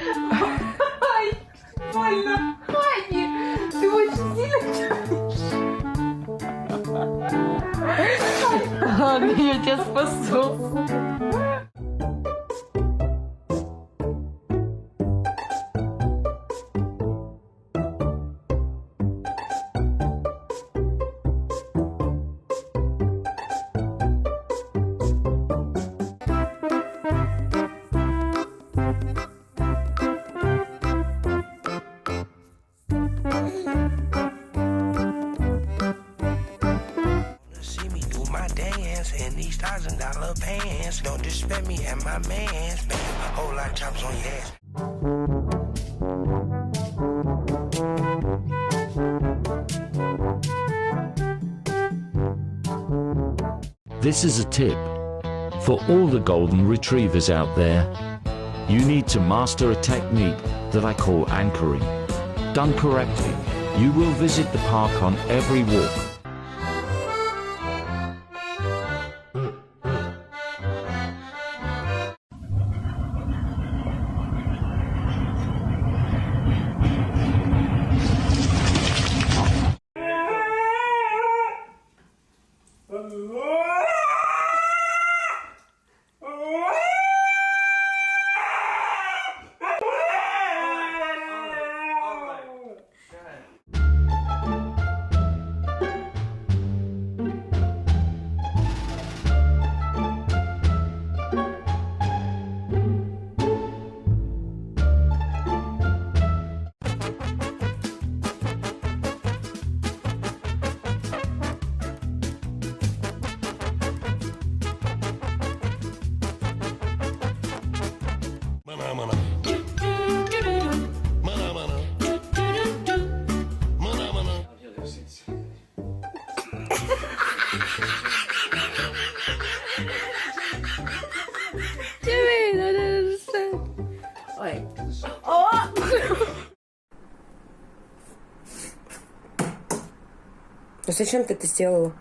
Ай, больно, Хани, ты очень сильно чувствуешь. Ладно, я тебя спасу. In these $1,000 pants, don't disrespect me and my mans. Bam, whole lot of chops on your ass. This is a tip for all the golden retrievers out there. You need to master a technique that I call anchoring. Done correctly, you will visit the park on every walk. Jimmy, I didn't understand. Wait. Ну зачем ты это сделала?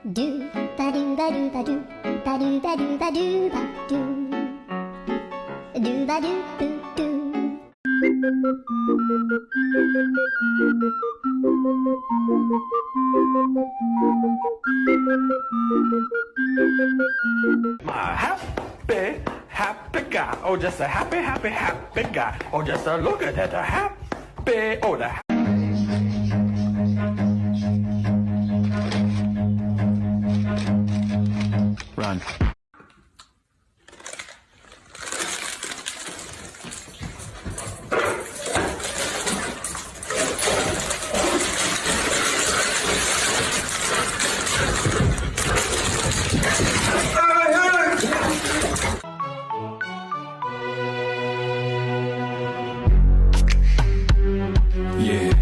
Do ba do ba do ba do ba do ba do ba do ba do ba do boo do. My happy guy. Oh, just a happy guy. Oh, just a look at that, a happy, oh, the Run. Yeah.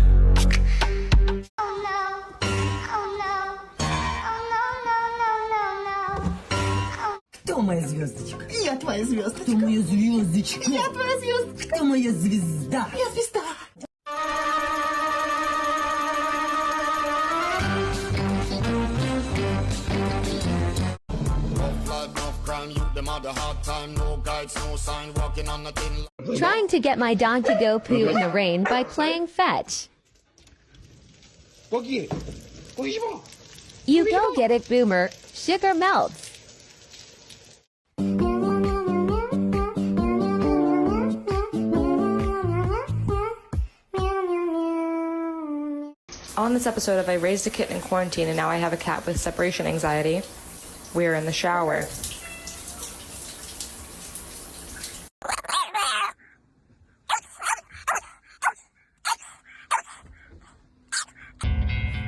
Кто моя звездочка? Я твоя звездочка. Кто моя звездочка? Я твоя звездочка. Кто моя звезда? Я звезда. Trying to get my dog to go poo in the rain by playing fetch. You go get it, Boomer. Sugar melts. On this episode of I Raised a Kitten in Quarantine and Now I Have a Cat with Separation Anxiety, we're in the shower.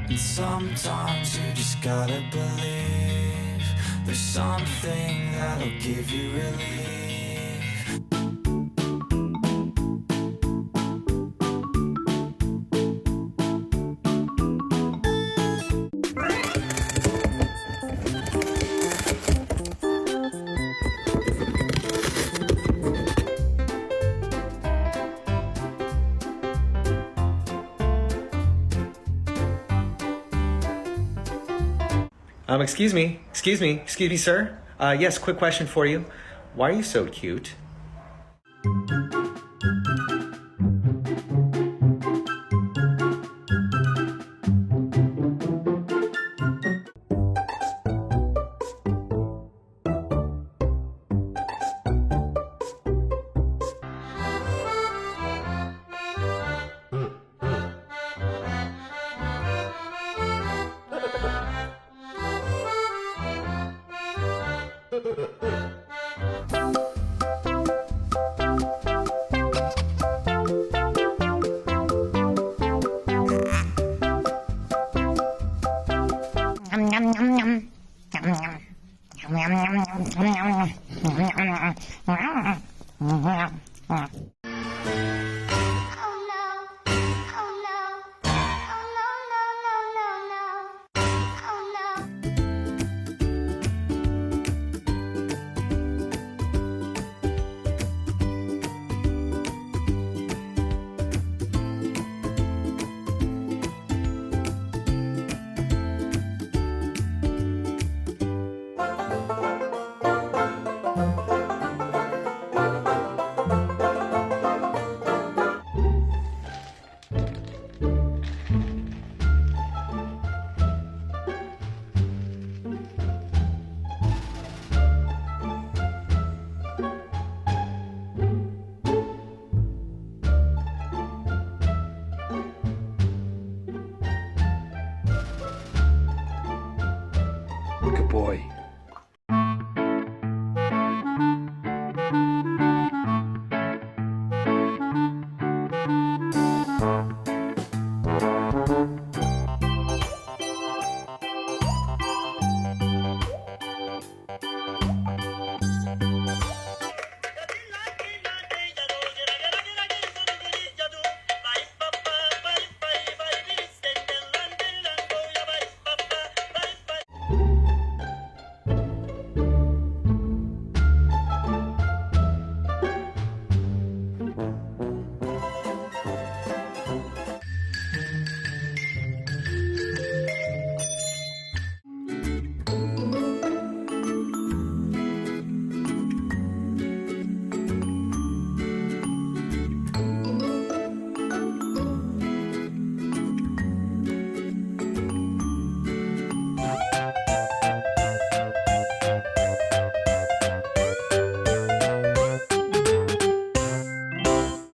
And sometimes you just gotta believe there's something that'll give you relief. Excuse me, sir. Yes, quick question for you. Why are you so cute? Good boy.